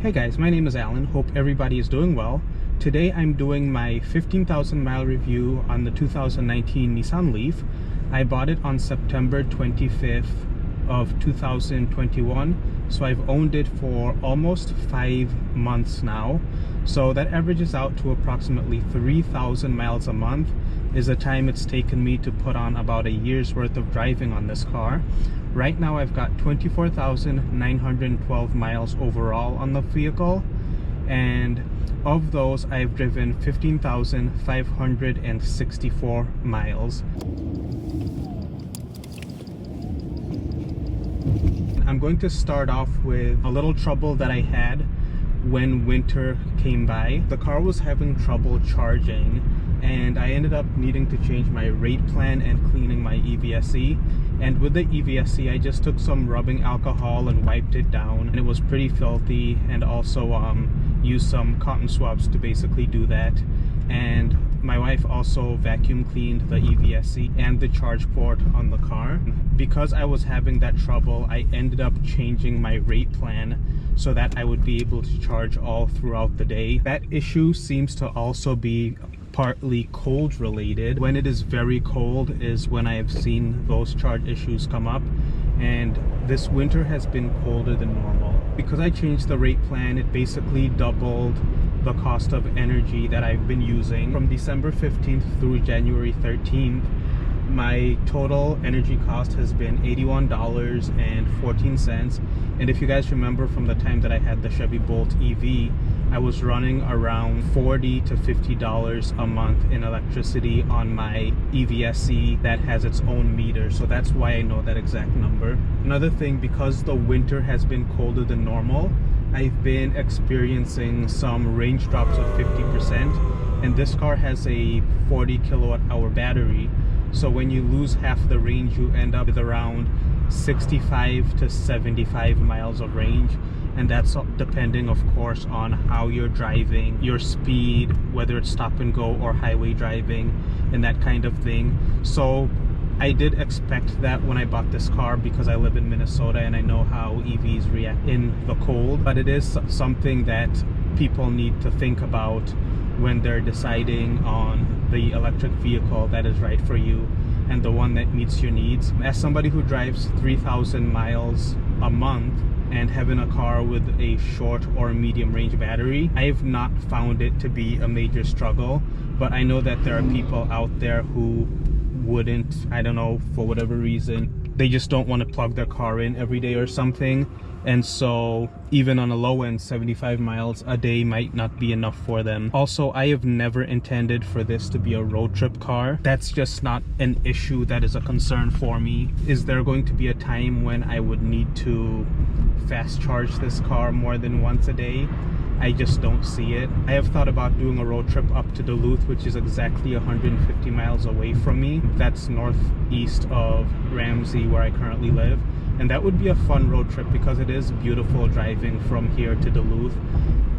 Hey guys, my name is Alan. Hope everybody is doing well. Today I'm doing my 15,000 mile review on the 2019 Nissan LEAF. I bought it on September 25th of 2021, so I've owned it for almost 5 months now. So that averages out to approximately 3,000 miles a month is the time it's taken me to put on about a year's worth of driving on this car. Right now I've got 24,912 miles overall on the vehicle, and of those I've driven 15,564 miles. I'm going to start off with a little trouble that I had when winter came by. The car was having trouble charging, and I ended up needing to change my rate plan and cleaning my EVSE. And with the EVSE, I just took some rubbing alcohol and wiped it down, and it was pretty filthy, and also used some cotton swabs to basically do that. And my wife also vacuum cleaned the EVSE and the charge port on the car. Because I was having that trouble, I ended up changing my rate plan so that I would be able to charge all throughout the day. That issue seems to also be partly cold related. When it is very cold is when I have seen those charge issues come up, and this winter has been colder than normal. Because I changed the rate plan, it basically doubled the cost of energy that I've been using. From December 15th through January 13th, my total energy cost has been $81.14. And if you guys remember from the time that I had the Chevy Bolt EV, I was running around $40 to $50 a month in electricity on my EVSE that has its own meter. So that's why I know that exact number. Another thing, because the winter has been colder than normal, I've been experiencing some range drops of 50%, and this car has a 40 kilowatt hour battery. So when you lose half the range, you end up with around 65 to 75 miles of range. And that's depending, of course, on how you're driving, your speed, whether it's stop and go or highway driving, and that kind of thing. So I did expect that when I bought this car, because I live in Minnesota and I know how EVs react in the cold. But it is something that people need to think about when they're deciding on the electric vehicle that is right for you and the one that meets your needs. As somebody who drives 3,000 miles a month and having a car with a short or medium range battery, I have not found it to be a major struggle. But I know that there are people out there who wouldn't, I don't know, for whatever reason, they just don't want to plug their car in every day or something. And so even on a low end, 75 miles a day might not be enough for them. Also, I have never intended for this to be a road trip car. That's just not an issue that is a concern for me. Is there going to be a time when I would need to fast charge this car more than once a day? I just don't see it. I have thought about doing a road trip up to Duluth, which is exactly 150 miles away from me. That's northeast of Ramsey, where I currently live. And that would be a fun road trip because it is beautiful driving from here to Duluth.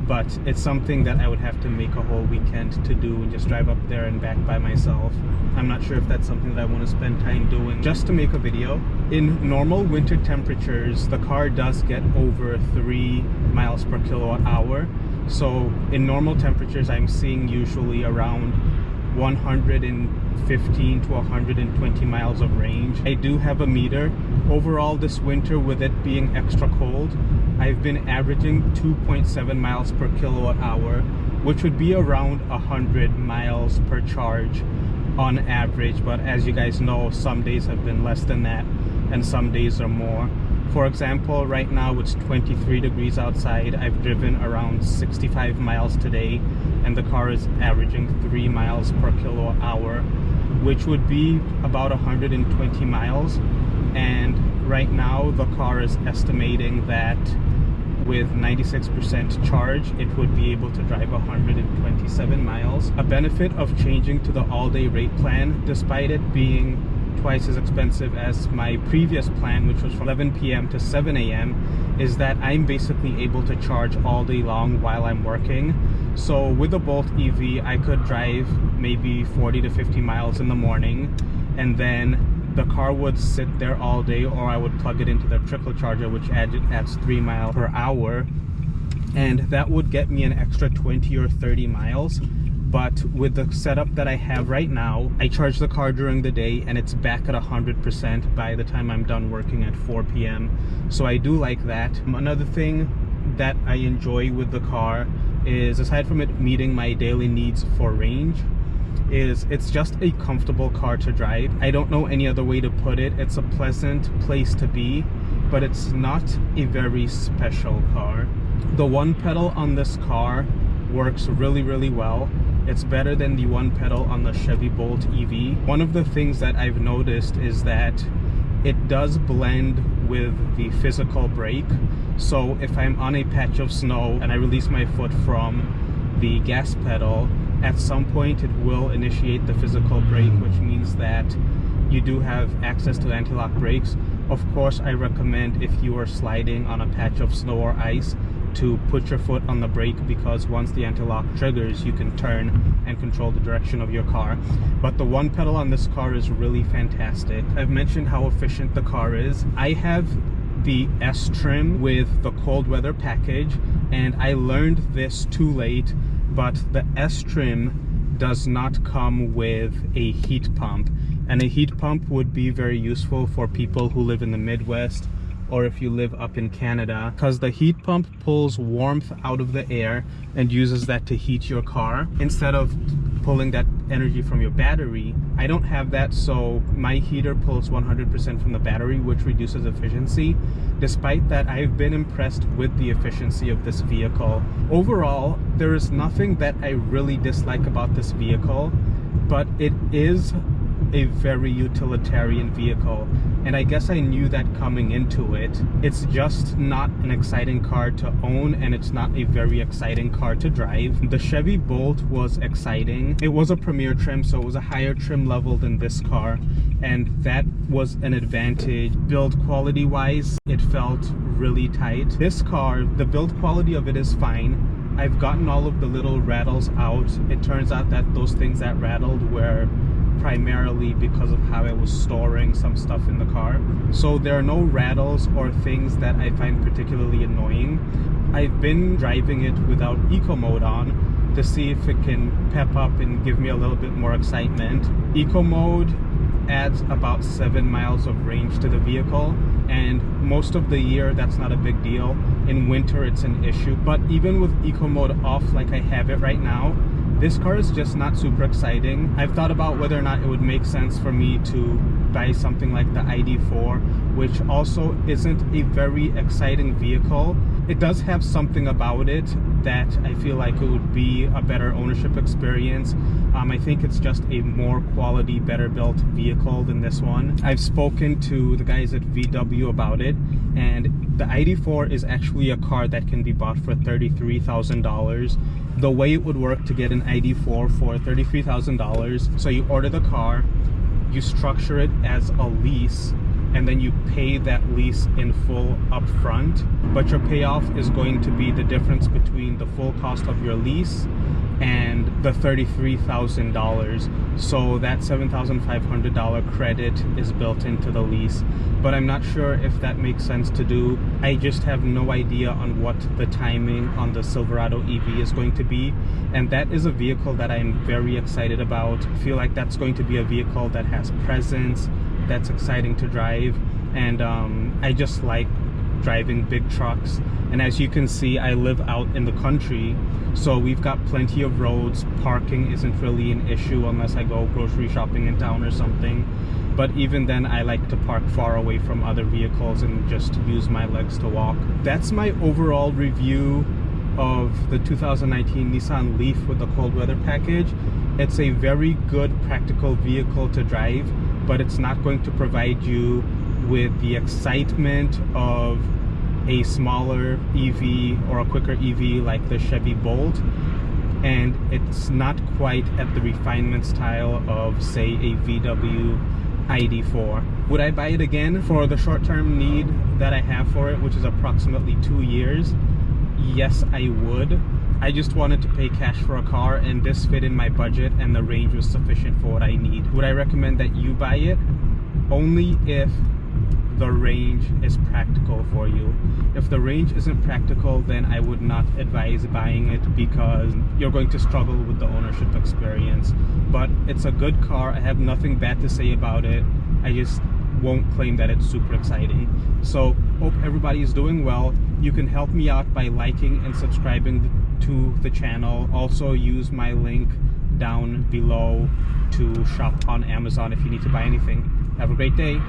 But it's something that I would have to make a whole weekend to do and just drive up there and back by myself. I'm not sure if that's something that I want to spend time doing just to make a video. In normal winter temperatures, the car does get over 3 miles per kilowatt hour. So in normal temperatures, I'm seeing usually around 115 to 120 miles of range. I do have a meter. Overall this winter, with it being extra cold, I've been averaging 2.7 miles per kilowatt hour, which would be around 100 miles per charge on average. But as you guys know, some days have been less than that and some days are more. For example, right now it's 23 degrees outside. I've driven around 65 miles today, and the car is averaging 3 miles per kilowatt hour, which would be about 120 miles. And right now the car is estimating that with 96% charge, it would be able to drive 127 miles. A benefit of changing to the all-day rate plan, despite it being twice as expensive as my previous plan, which was from 11 p.m. to 7 a.m., is that I'm basically able to charge all day long while I'm working. So with the Bolt EV, I could drive maybe 40 to 50 miles in the morning, and then the car would sit there all day, or I would plug it into the trickle charger, which adds 3 miles per hour. and that would get me an extra 20 or 30 miles. But with the setup that I have right now, I charge the car during the day and it's back at 100% by the time I'm done working at 4 p.m. So I do like that. Another thing that I enjoy with the car is, aside from it meeting my daily needs for range, is it's just a comfortable car to drive. I don't know any other way to put it. It's a pleasant place to be, but it's not a very special car. The one pedal on this car works really well. It's better than the one pedal on the Chevy Bolt EV. One of the things that I've noticed is that it does blend with the physical brake. So if I'm on a patch of snow and I release my foot from the gas pedal, at some point it will initiate the physical brake, which means that you do have access to anti-lock brakes. Of course, I recommend, if you are sliding on a patch of snow or ice, to put your foot on the brake, because once the anti-lock triggers, you can turn and control the direction of your car. But the one pedal on this car is really fantastic. I've mentioned how efficient the car is. I have the S trim with the cold weather package, and I learned this too late, but the S trim does not come with a heat pump, and a heat pump would be very useful for people who live in the Midwest, or if you live up in Canada, because the heat pump pulls warmth out of the air and uses that to heat your car instead of pulling that energy from your battery. I don't have that, so my heater pulls 100% from the battery, which reduces efficiency. Despite that, I've been impressed with the efficiency of this vehicle. Overall, there is nothing that I really dislike about this vehicle, but it is a very utilitarian vehicle, and I guess I knew that coming into it. It's just not an exciting car to own, and it's not a very exciting car to drive. The Chevy Bolt was exciting. It was a premier trim, so it was a higher trim level than this car, and that was an advantage. Build quality wise, it felt really tight. This car, the build quality of it is fine. I've gotten all of the little rattles out. It turns out that those things that rattled were primarily because of how I was storing some stuff in the car. So there are no rattles or things that I find particularly annoying. I've been driving it without eco mode on to see if it can pep up and give me a little bit more excitement. Eco mode adds about 7 miles of range to the vehicle, and most of the year that's not a big deal. In winter it's an issue, but even with eco mode off like I have it right now, this car is just not super exciting. I've thought about whether or not it would make sense for me to buy something like the ID4, which also isn't a very exciting vehicle. It does have something about it that I feel like it would be a better ownership experience. I think it's just a more quality, better built vehicle than this one. I've spoken to the guys at VW about it, and the ID4 is actually a car that can be bought for $33,000. The way it would work to get an ID4 for $33,000, so you order the car, you structure it as a lease, and then you pay that lease in full upfront, but your payoff is going to be the difference between the full cost of your lease and the $33,000. So that $7,500 credit is built into the lease, but I'm not sure if that makes sense to do. I just have no idea on what the timing on the Silverado EV is going to be, and that is a vehicle that I'm very excited about. I feel like that's going to be a vehicle that has presence, that's exciting to drive, and I just like driving big trucks. And as you can see, I live out in the country, so we've got plenty of roads. Parking isn't really an issue unless I go grocery shopping in town or something, but even then I like to park far away from other vehicles and just use my legs to walk. That's my overall review of the 2019 Nissan LEAF with the cold weather package. It's a very good practical vehicle to drive, but it's not going to provide you with the excitement of a smaller EV or a quicker EV like the Chevy Bolt, and it's not quite at the refinement style of, say, a VW ID4. Would I buy it again for the short-term need that I have for it, which is approximately 2 years? Yes, I would. I just wanted to pay cash for a car, and this fit in my budget and the range was sufficient for what I need. Would I recommend that you buy it? Only if the range is practical for you. If the range isn't practical, then I would not advise buying it, because you're going to struggle with the ownership experience. But it's a good car. I have nothing bad to say about it. I just won't claim that it's super exciting. So hope everybody is doing well. You can help me out by liking and subscribing to the channel. Also use my link down below to shop on Amazon if you need to buy anything. Have a great day.